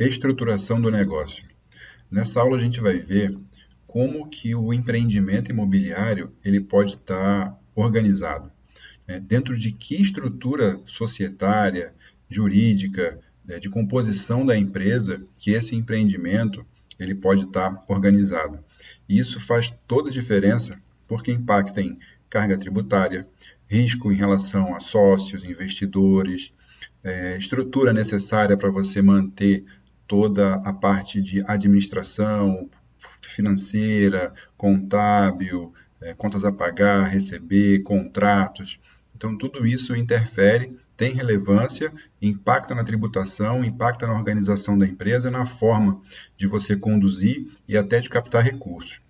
Estruturação do negócio. Nessa aula a gente vai ver como que o empreendimento imobiliário ele pode estar organizado, né? Dentro de que estrutura societária, jurídica, né, de composição da empresa que esse empreendimento ele pode estar organizado. E isso faz toda a diferença porque impacta em carga tributária, risco em relação a sócios, investidores, estrutura necessária para você manter toda a parte de administração financeira, contábil, contas a pagar, receber, contratos. Então, tudo isso interfere, tem relevância, impacta na tributação, impacta na organização da empresa, na forma de você conduzir e até de captar recursos.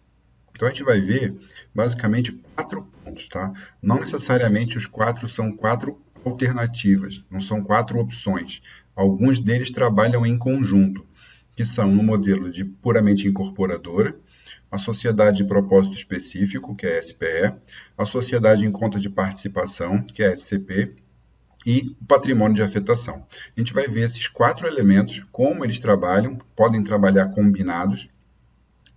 Então, a gente vai ver, basicamente, 4 pontos, tá? Não necessariamente os 4 são 4 alternativas, não são 4 opções. Alguns deles trabalham em conjunto, que são no modelo de puramente incorporadora, a sociedade de propósito específico, que é a SPE, a sociedade em conta de participação, que é a SCP, e o patrimônio de afetação. A gente vai ver esses 4 elementos, como eles trabalham, podem trabalhar combinados,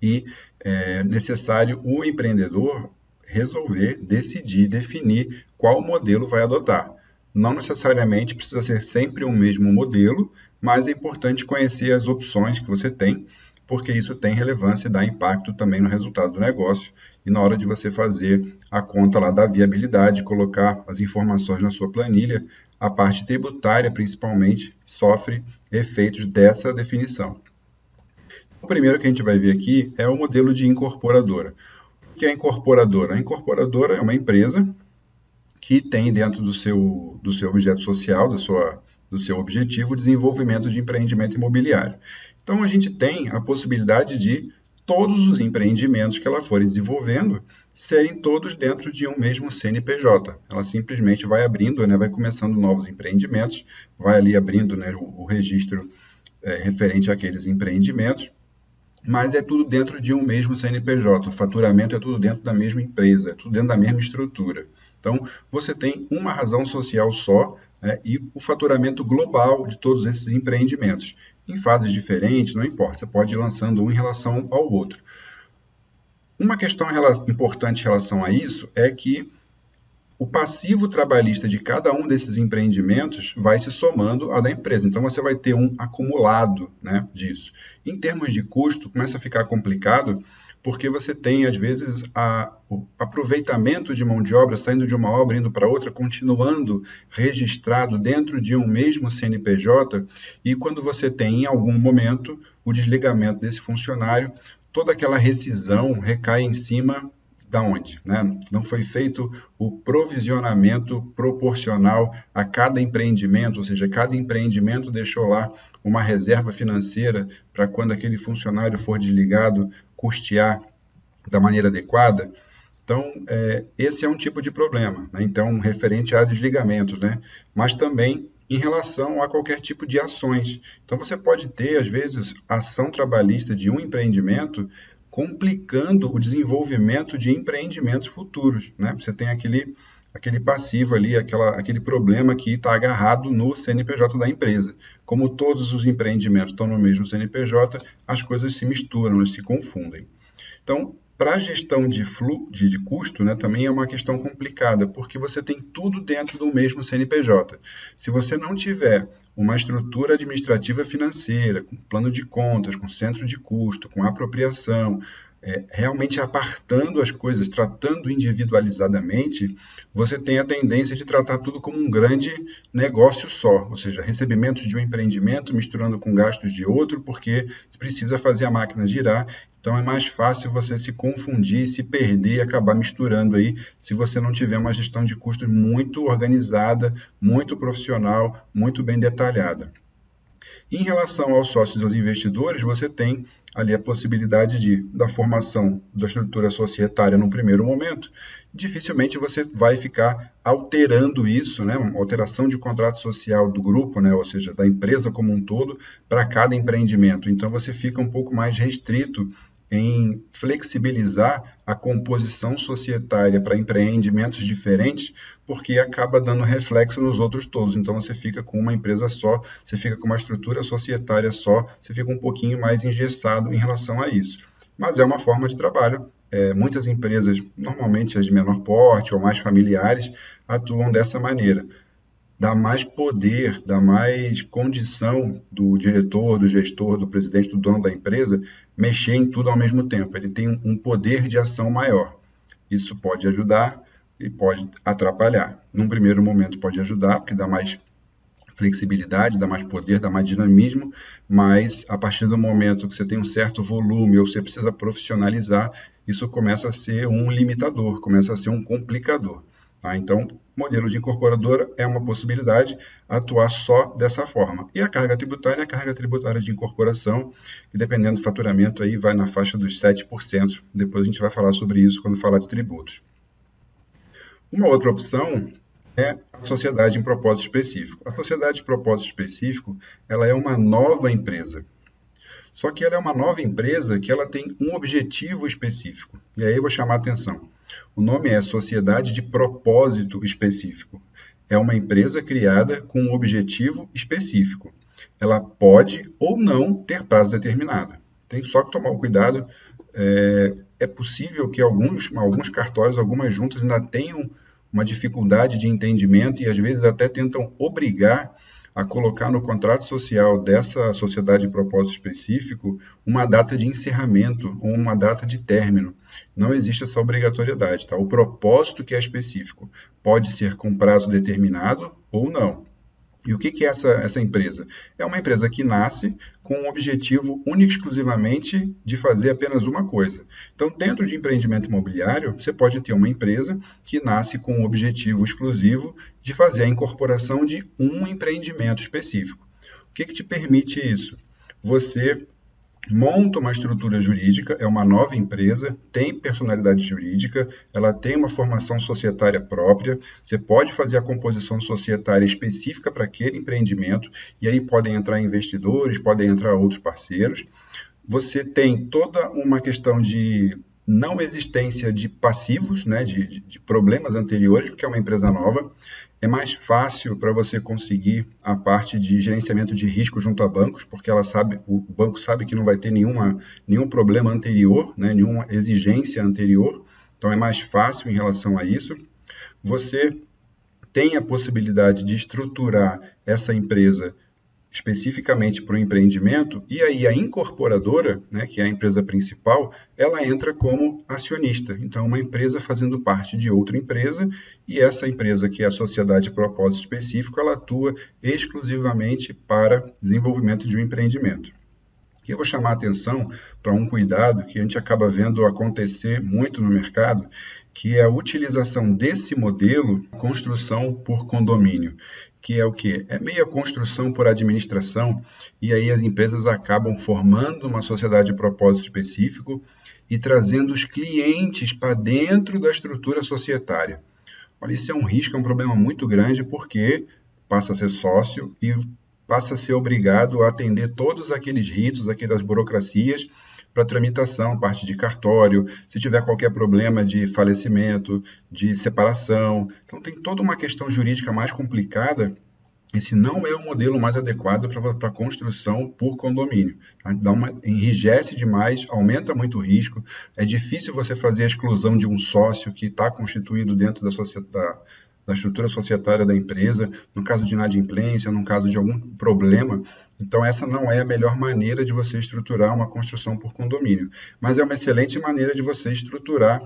e é necessário o empreendedor resolver, decidir, definir qual modelo vai adotar. Não necessariamente precisa ser sempre o mesmo modelo, mas é importante conhecer as opções que você tem, porque isso tem relevância e dá impacto também no resultado do negócio e na hora de você fazer a conta lá da viabilidade, colocar as informações na sua planilha, a parte tributária, principalmente, sofre efeitos dessa definição. O primeiro que a gente vai ver aqui é o modelo de incorporadora. O que é a incorporadora? A incorporadora é uma empresa que tem dentro do seu objeto social, do seu objetivo, o desenvolvimento de empreendimento imobiliário. Então, a gente tem a possibilidade de todos os empreendimentos que ela for desenvolvendo serem todos dentro de um mesmo CNPJ. Ela simplesmente vai abrindo, né, vai começando novos empreendimentos, vai ali abrindo, né, o registro referente àqueles empreendimentos, mas é tudo dentro de um mesmo CNPJ, o faturamento é tudo dentro da mesma empresa, é tudo dentro da mesma estrutura. Então, você tem uma razão social só, né, e o faturamento global de todos esses empreendimentos. Em fases diferentes, não importa, você pode ir lançando um em relação ao outro. Uma questão importante em relação a isso é que o passivo trabalhista de cada um desses empreendimentos vai se somando ao da empresa. Então, você vai ter um acumulado, né, disso. Em termos de custo, começa a ficar complicado, porque você tem, às vezes, o aproveitamento de mão de obra, saindo de uma obra, indo para outra, continuando registrado dentro de um mesmo CNPJ, e quando você tem, em algum momento, o desligamento desse funcionário, toda aquela rescisão recai em cima da onde, né? Não foi feito o provisionamento proporcional a cada empreendimento, ou seja, cada empreendimento deixou lá uma reserva financeira para quando aquele funcionário for desligado, custear da maneira adequada. Então, esse é um tipo de problema, né? Então, referente a desligamentos, né? Mas também em relação a qualquer tipo de ações. Então, você pode ter, às vezes, ação trabalhista de um empreendimento complicando o desenvolvimento de empreendimentos futuros, né? Você tem aquele passivo ali, aquele problema que está agarrado no CNPJ da empresa. Como todos os empreendimentos estão no mesmo CNPJ, as coisas se misturam, elas se confundem. Então, para a gestão de custo, né, também é uma questão complicada, porque você tem tudo dentro do mesmo CNPJ. Se você não tiver uma estrutura administrativa financeira, com plano de contas, com centro de custo, com apropriação, realmente apartando as coisas, tratando individualizadamente, você tem a tendência de tratar tudo como um grande negócio só, ou seja, recebimentos de um empreendimento misturando com gastos de outro, porque precisa fazer a máquina girar. Então, é mais fácil você se confundir, se perder e acabar misturando aí, se você não tiver uma gestão de custos muito organizada, muito profissional, muito bem detalhada. Em relação aos sócios e aos investidores, você tem ali a possibilidade da formação da estrutura societária no primeiro momento. Dificilmente você vai ficar alterando isso, né, uma alteração de contrato social do grupo, né, ou seja, da empresa como um todo, para cada empreendimento. Então, você fica um pouco mais restrito em flexibilizar a composição societária para empreendimentos diferentes, porque acaba dando reflexo nos outros todos. Então, você fica com uma empresa só, você fica com uma estrutura societária só, você fica um pouquinho mais engessado em relação a isso. Mas é uma forma de trabalho. Muitas empresas, normalmente as de menor porte ou mais familiares, atuam dessa maneira. Dá mais poder, dá mais condição do diretor, do gestor, do presidente, do dono da empresa mexer em tudo ao mesmo tempo. Ele tem um poder de ação maior. Isso pode ajudar e pode atrapalhar. Num primeiro momento pode ajudar, porque dá mais flexibilidade, dá mais poder, dá mais dinamismo, mas a partir do momento que você tem um certo volume ou você precisa profissionalizar, isso começa a ser um limitador, começa a ser um complicador. Tá? Então, modelo de incorporadora é uma possibilidade atuar só dessa forma. E a carga tributária é a carga tributária de incorporação, que dependendo do faturamento aí vai na faixa dos 7%. Depois a gente vai falar sobre isso quando falar de tributos. Uma outra opção é a sociedade em propósito específico. A sociedade de propósito específico, ela é uma nova empresa. Só que ela é uma nova empresa que ela tem um objetivo específico. E aí eu vou chamar a atenção. O nome é Sociedade de Propósito Específico. É uma empresa criada com um objetivo específico. Ela pode ou não ter prazo determinado. Tem só que tomar o cuidado. É possível que alguns cartórios, algumas juntas ainda tenham uma dificuldade de entendimento e às vezes até tentam obrigar a colocar no contrato social dessa sociedade de propósito específico uma data de encerramento ou uma data de término. Não existe essa obrigatoriedade, tá? O propósito que é específico pode ser com prazo determinado ou não. E o que é essa empresa? É uma empresa que nasce com o objetivo único e exclusivamente de fazer apenas uma coisa. Então, dentro de empreendimento imobiliário, você pode ter uma empresa que nasce com o objetivo exclusivo de fazer a incorporação de um empreendimento específico. O que te permite isso? Você monta uma estrutura jurídica, é uma nova empresa, tem personalidade jurídica, ela tem uma formação societária própria, você pode fazer a composição societária específica para aquele empreendimento, e aí podem entrar investidores, podem entrar outros parceiros. Você tem toda uma questão de não existência de passivos, né, de problemas anteriores, porque é uma empresa nova. É mais fácil para você conseguir a parte de gerenciamento de risco junto a bancos, porque o banco sabe que não vai ter nenhum problema anterior, né, nenhuma exigência anterior, então é mais fácil em relação a isso. Você tem a possibilidade de estruturar essa empresa especificamente para o empreendimento, e aí a incorporadora, né, que é a empresa principal, ela entra como acionista. Então, uma empresa fazendo parte de outra empresa, e essa empresa, que é a sociedade de propósito específico, ela atua exclusivamente para desenvolvimento de um empreendimento. E eu vou chamar a atenção para um cuidado que a gente acaba vendo acontecer muito no mercado, que é a utilização desse modelo, construção por condomínio, que é o quê? É meia construção por administração, e aí as empresas acabam formando uma sociedade de propósito específico e trazendo os clientes para dentro da estrutura societária. Olha, isso é um risco, é um problema muito grande, porque passa a ser sócio e passa a ser obrigado a atender todos aqueles ritos, aquelas burocracias para tramitação, parte de cartório, se tiver qualquer problema de falecimento, de separação. Então, tem toda uma questão jurídica mais complicada. Esse não é o modelo mais adequado para construção por condomínio. Tá? Enrijece demais, aumenta muito o risco. É difícil você fazer a exclusão de um sócio que está constituído dentro da estrutura societária da empresa, no caso de inadimplência, no caso de algum problema. Então, essa não é a melhor maneira de você estruturar uma construção por condomínio, mas é uma excelente maneira de você estruturar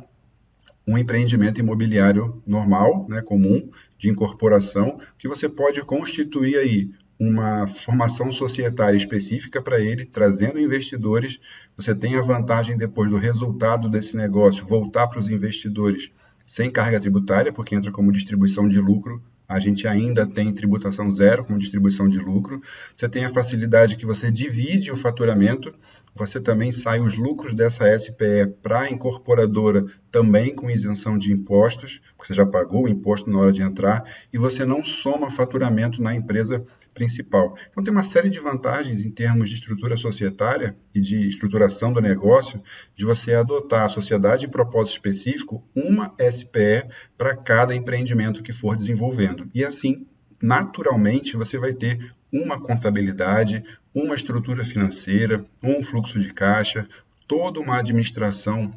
um empreendimento imobiliário normal, né, comum, de incorporação, que você pode constituir aí uma formação societária específica para ele, trazendo investidores. Você tem a vantagem, depois do resultado desse negócio, voltar para os investidores sem carga tributária, porque entra como distribuição de lucro a gente ainda tem tributação zero com distribuição de lucro. Você tem a facilidade que você divide o faturamento, você também sai os lucros dessa SPE para a incorporadora também com isenção de impostos, você já pagou o imposto na hora de entrar, e você não soma faturamento na empresa principal. Então tem uma série de vantagens em termos de estrutura societária e de estruturação do negócio, de você adotar a sociedade de propósito específico, uma SPE para cada empreendimento que for desenvolvendo. E assim, naturalmente, você vai ter uma contabilidade, uma estrutura financeira, um fluxo de caixa, toda uma administração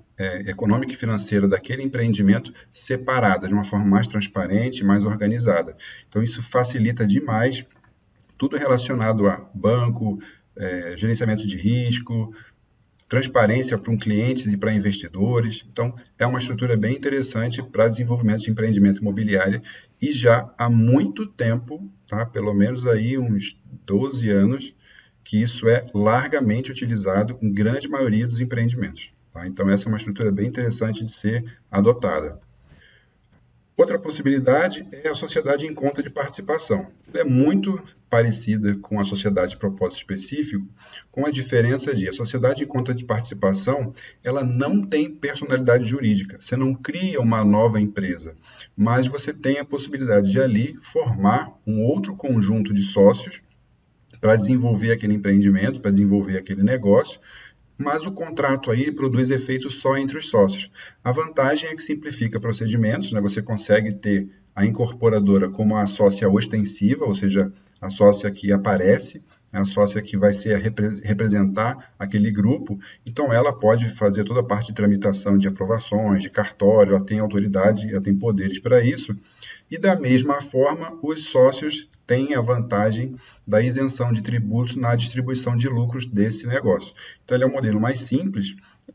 econômica e financeira daquele empreendimento separada, de uma forma mais transparente, mais organizada. Então, isso facilita demais tudo relacionado a banco, gerenciamento de risco, transparência para clientes e para investidores. Então, é uma estrutura bem interessante para desenvolvimento de empreendimento imobiliário e já há muito tempo, tá? Pelo menos aí uns 12 anos, que isso é largamente utilizado em grande maioria dos empreendimentos. Tá? Então, essa é uma estrutura bem interessante de ser adotada. Outra possibilidade é a sociedade em conta de participação. Ela é muito parecida com a sociedade de propósito específico, com a diferença de a sociedade em conta de participação, ela não tem personalidade jurídica. Você não cria uma nova empresa, mas você tem a possibilidade de ali formar um outro conjunto de sócios para desenvolver aquele empreendimento, para desenvolver aquele negócio, mas o contrato aí produz efeitos só entre os sócios. A vantagem é que simplifica procedimentos, né? Você consegue ter a incorporadora como a sócia ostensiva, ou seja, a sócia que aparece, a sócia que vai ser representar aquele grupo, então ela pode fazer toda a parte de tramitação de aprovações, de cartório, ela tem autoridade, ela tem poderes para isso, e da mesma forma os sócios têm a vantagem da isenção de tributos na distribuição de lucros desse negócio. Então ele é um modelo mais simples,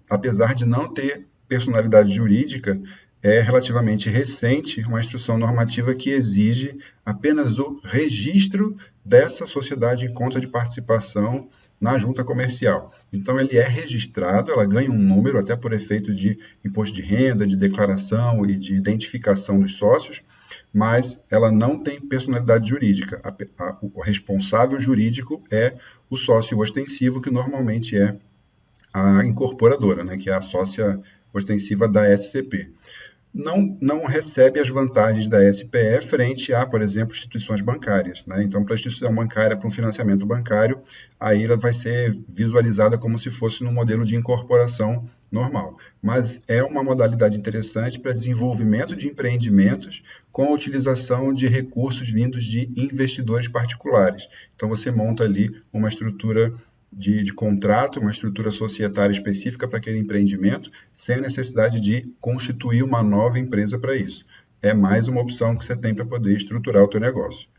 apesar de não ter personalidade jurídica, é relativamente recente uma instrução normativa que exige apenas o registro dessa sociedade em conta de participação na junta comercial. Então, ele é registrado, ela ganha um número, até por efeito de imposto de renda, de declaração e de identificação dos sócios, mas ela não tem personalidade jurídica. O responsável jurídico é o sócio ostensivo, que normalmente é a incorporadora, né, que é a sócia ostensiva da SCP. Não recebe as vantagens da SPE frente a, por exemplo, instituições bancárias. Né? Então, para a instituição bancária, para um financiamento bancário, aí ela vai ser visualizada como se fosse no modelo de incorporação normal. Mas é uma modalidade interessante para desenvolvimento de empreendimentos com a utilização de recursos vindos de investidores particulares. Então, você monta ali uma estrutura de contrato, uma estrutura societária específica para aquele empreendimento, sem a necessidade de constituir uma nova empresa para isso. É mais uma opção que você tem para poder estruturar o teu negócio.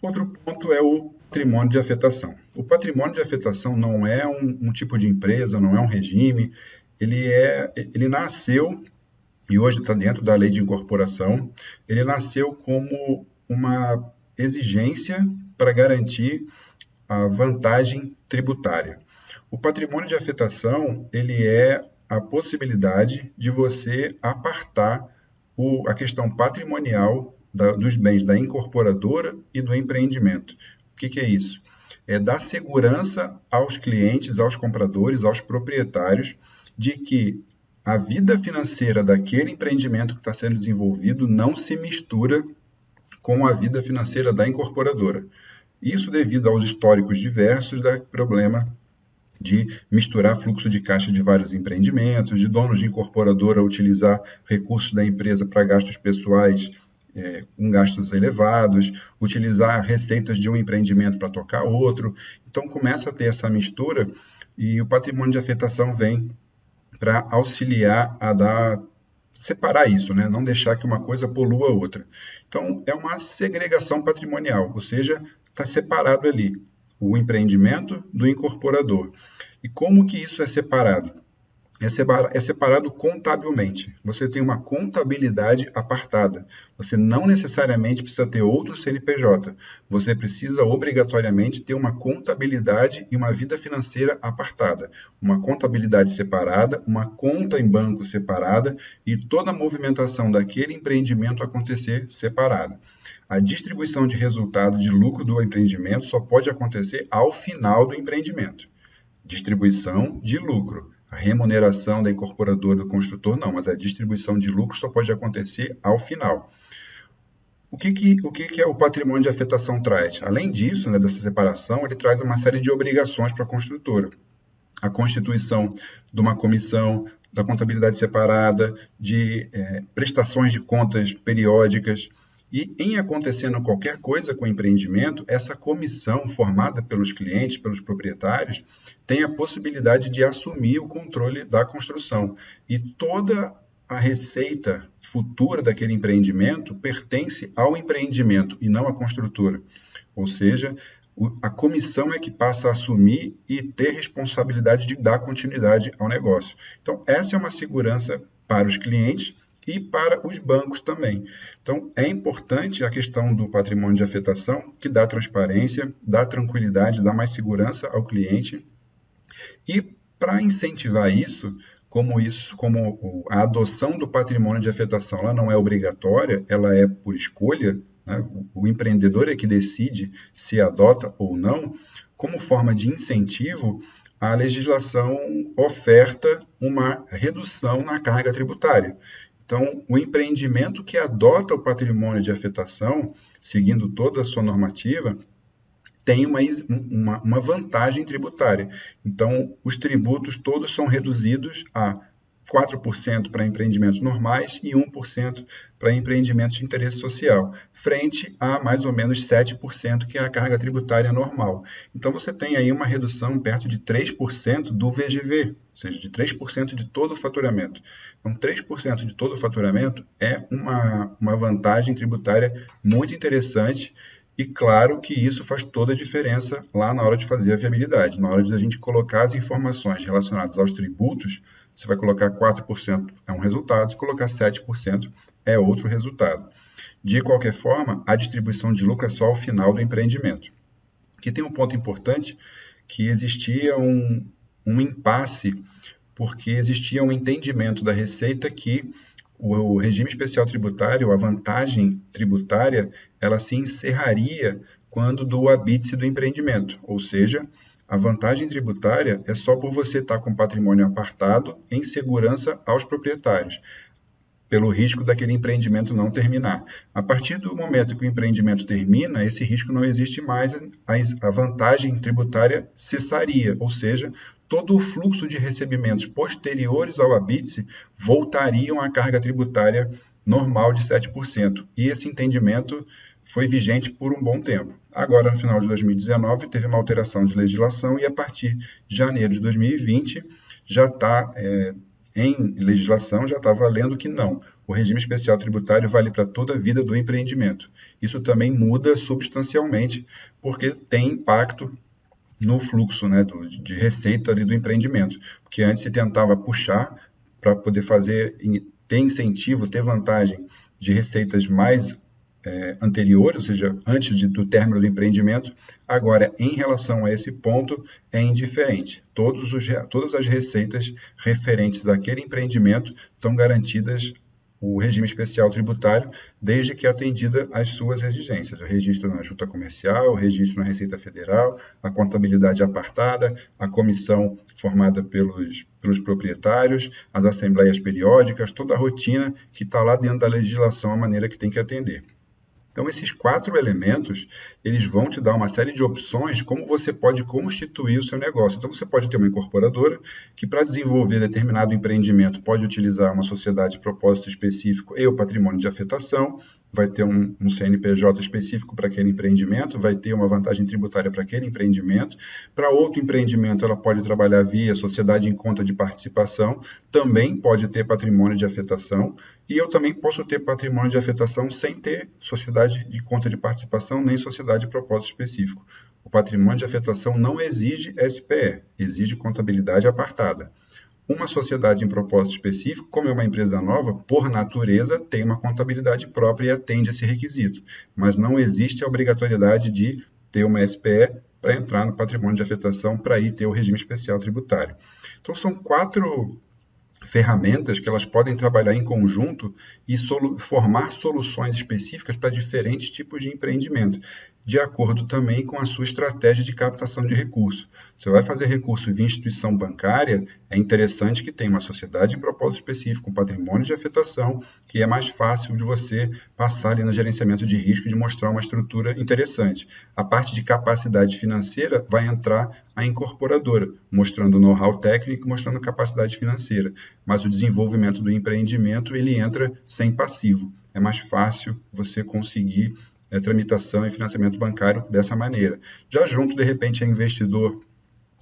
Outro ponto é o patrimônio de afetação. O patrimônio de afetação não é um tipo de empresa, não é um regime, ele nasceu, e hoje está dentro da lei de incorporação, ele nasceu como uma exigência para garantir a vantagem tributária. O patrimônio de afetação, ele é a possibilidade de você apartar a questão patrimonial dos bens da incorporadora e do empreendimento. O que é isso? É dar segurança aos clientes, aos compradores, aos proprietários, de que a vida financeira daquele empreendimento que está sendo desenvolvido não se mistura com a vida financeira da incorporadora. Isso devido aos históricos diversos do problema de misturar fluxo de caixa de vários empreendimentos, de donos de incorporadora utilizar recursos da empresa para gastos pessoais com gastos elevados, utilizar receitas de um empreendimento para tocar outro. Então começa a ter essa mistura e o patrimônio de afetação vem para auxiliar a separar isso, né? Não deixar que uma coisa polua a outra. Então, é uma segregação patrimonial, ou seja, está separado ali o empreendimento do incorporador. E como que isso é separado? é separado contabilmente. Você tem uma contabilidade apartada. Você não necessariamente precisa ter outro CNPJ. Você precisa obrigatoriamente ter uma contabilidade e uma vida financeira apartada. Uma contabilidade separada, uma conta em banco separada e toda a movimentação daquele empreendimento acontecer separada. A distribuição de resultado de lucro do empreendimento só pode acontecer ao final do empreendimento. Distribuição de lucro. A remuneração da incorporadora do construtor não, mas a distribuição de lucro só pode acontecer ao final. O que é o patrimônio de afetação traz? Além disso, né, dessa separação, ele traz uma série de obrigações para a construtora. A constituição de uma comissão, da contabilidade separada, de prestações de contas periódicas. E em acontecendo qualquer coisa com o empreendimento, essa comissão formada pelos clientes, pelos proprietários, tem a possibilidade de assumir o controle da construção. E toda a receita futura daquele empreendimento pertence ao empreendimento e não à construtora. Ou seja, a comissão é que passa a assumir e ter responsabilidade de dar continuidade ao negócio. Então, essa é uma segurança para os clientes e para os bancos também. Então, é importante a questão do patrimônio de afetação, que dá transparência, dá tranquilidade, dá mais segurança ao cliente. E para incentivar isso, como a adoção do patrimônio de afetação ela não é obrigatória, ela é por escolha, né? O empreendedor é que decide se adota ou não, como forma de incentivo, a legislação oferta uma redução na carga tributária. Então, o empreendimento que adota o patrimônio de afetação, seguindo toda a sua normativa, tem uma vantagem tributária. Então, os tributos todos são reduzidos a 4% para empreendimentos normais e 1% para empreendimentos de interesse social, frente a mais ou menos 7%, que é a carga tributária normal. Então, você tem aí uma redução perto de 3% do VGV, ou seja, de 3% de todo o faturamento. Então, 3% de todo o faturamento é uma vantagem tributária muito interessante. E claro que isso faz toda a diferença lá na hora de fazer a viabilidade. Na hora de a gente colocar as informações relacionadas aos tributos, você vai colocar 4% é um resultado, se colocar 7% é outro resultado. De qualquer forma, a distribuição de lucro é só ao final do empreendimento. Aqui tem um ponto importante, que existia um impasse, porque existia um entendimento da Receita que o regime especial tributário, a vantagem tributária, ela se encerraria quando do habite-se do empreendimento, ou seja, a vantagem tributária é só por você estar com patrimônio apartado em segurança aos proprietários, pelo risco daquele empreendimento não terminar. A partir do momento que o empreendimento termina, esse risco não existe mais, a vantagem tributária cessaria, ou seja, todo o fluxo de recebimentos posteriores ao habite-se voltariam à carga tributária normal de 7%. E esse entendimento foi vigente por um bom tempo. Agora, no final de 2019, teve uma alteração de legislação e, a partir de janeiro de 2020, já está em legislação, já está valendo que não. O regime especial tributário vale para toda a vida do empreendimento. Isso também muda substancialmente, porque tem impacto no fluxo, né, de receita ali do empreendimento. Porque antes se tentava puxar para poder ter incentivo, ter vantagem de receitas mais anteriores, ou seja, antes do término do empreendimento. Agora, em relação a esse ponto, é indiferente. Todas as receitas referentes àquele empreendimento estão garantidas o regime especial tributário, desde que atendida às suas exigências. O registro na Junta Comercial, o registro na Receita Federal, a contabilidade apartada, a comissão formada pelos proprietários, as assembleias periódicas, toda a rotina que está lá dentro da legislação, a maneira que tem que atender. Então, esses 4 elementos, eles vão te dar uma série de opções de como você pode constituir o seu negócio. Então, você pode ter uma incorporadora que, para desenvolver determinado empreendimento, pode utilizar uma sociedade de propósito específico e o patrimônio de afetação, vai ter um CNPJ específico para aquele empreendimento, vai ter uma vantagem tributária para aquele empreendimento. Para outro empreendimento, ela pode trabalhar via sociedade em conta de participação, também pode ter patrimônio de afetação, e eu também posso ter patrimônio de afetação sem ter sociedade de conta de participação nem sociedade de propósito específico. O patrimônio de afetação não exige SPE, exige contabilidade apartada. Uma sociedade em propósito específico, como é uma empresa nova, por natureza, tem uma contabilidade própria e atende esse requisito. Mas não existe a obrigatoriedade de ter uma SPE para entrar no patrimônio de afetação, para ir ter o regime especial tributário. Então, são 4 ferramentas que elas podem trabalhar em conjunto e formar soluções específicas para diferentes tipos de empreendimento, de acordo também com a sua estratégia de captação de recursos. Você vai fazer recurso via instituição bancária, é interessante que tenha uma sociedade em propósito específico, um patrimônio de afetação, que é mais fácil de você passar ali no gerenciamento de risco e de mostrar uma estrutura interessante. A parte de capacidade financeira vai entrar a incorporadora, mostrando know-how técnico, mostrando capacidade financeira. Mas o desenvolvimento do empreendimento, ele entra sem passivo. É mais fácil você conseguir tramitação e financiamento bancário dessa maneira. Já junto, de repente, a investidor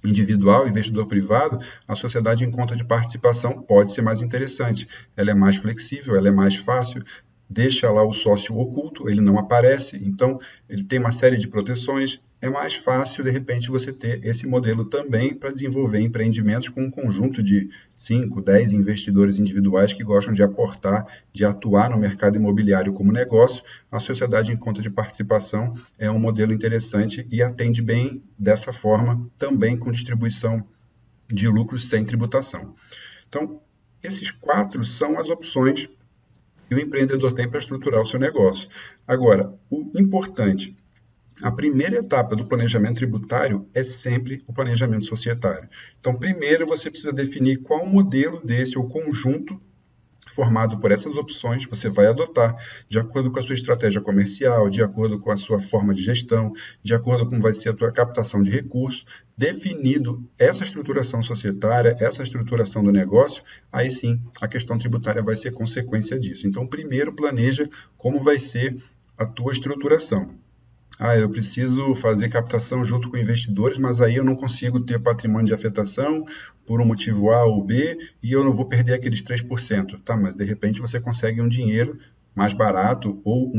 individual, investidor privado, a sociedade em conta de participação pode ser mais interessante. Ela é mais flexível, ela é mais fácil, deixa lá o sócio oculto, ele não aparece, então ele tem uma série de proteções. É mais fácil, de repente, você ter esse modelo também para desenvolver empreendimentos com um conjunto de 5, 10 investidores individuais que gostam de aportar, de atuar no mercado imobiliário como negócio. A sociedade em conta de participação é um modelo interessante e atende bem dessa forma, também com distribuição de lucros sem tributação. Então, esses 4 são as opções que o empreendedor tem para estruturar o seu negócio. Agora, o importante, a primeira etapa do planejamento tributário é sempre o planejamento societário. Então, primeiro você precisa definir qual modelo desse ou conjunto formado por essas opções você vai adotar de acordo com a sua estratégia comercial, de acordo com a sua forma de gestão, de acordo com como vai ser a tua captação de recursos. Definido essa estruturação societária, essa estruturação do negócio, aí sim a questão tributária vai ser consequência disso. Então, primeiro planeja como vai ser a tua estruturação. Eu preciso fazer captação junto com investidores, mas aí eu não consigo ter patrimônio de afetação por um motivo A ou B e eu não vou perder aqueles 3%. Tá, mas de repente você consegue um dinheiro mais barato ou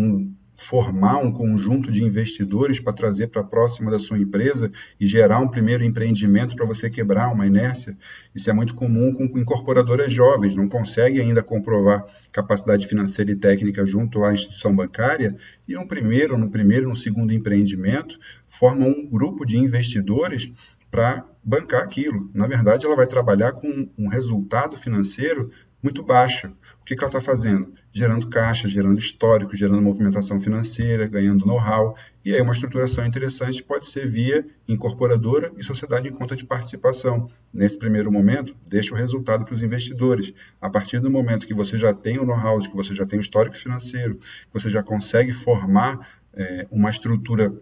formar um conjunto de investidores para trazer para próxima da sua empresa e gerar um primeiro empreendimento para você quebrar uma inércia. Isso é muito comum com incorporadoras jovens, não conseguem ainda comprovar capacidade financeira e técnica junto à instituição bancária e no segundo empreendimento formam um grupo de investidores para bancar aquilo. Na verdade, ela vai trabalhar com um resultado financeiro muito baixo. O que ela está fazendo? Gerando caixa, gerando histórico, gerando movimentação financeira, ganhando know-how. E aí uma estruturação interessante pode ser via incorporadora e sociedade em conta de participação. Nesse primeiro momento, deixa o resultado para os investidores. A partir do momento que você já tem o know-how, que você já tem o histórico financeiro, que você já consegue formar uma estrutura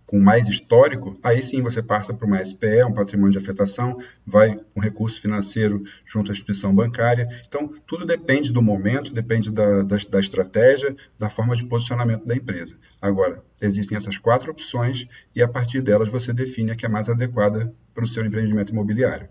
com mais histórico, aí sim você passa para uma SPE, um patrimônio de afetação, vai um recurso financeiro junto à instituição bancária. Então, tudo depende do momento, depende da estratégia, da forma de posicionamento da empresa. Agora, existem essas 4 opções e a partir delas você define a que é mais adequada para o seu empreendimento imobiliário.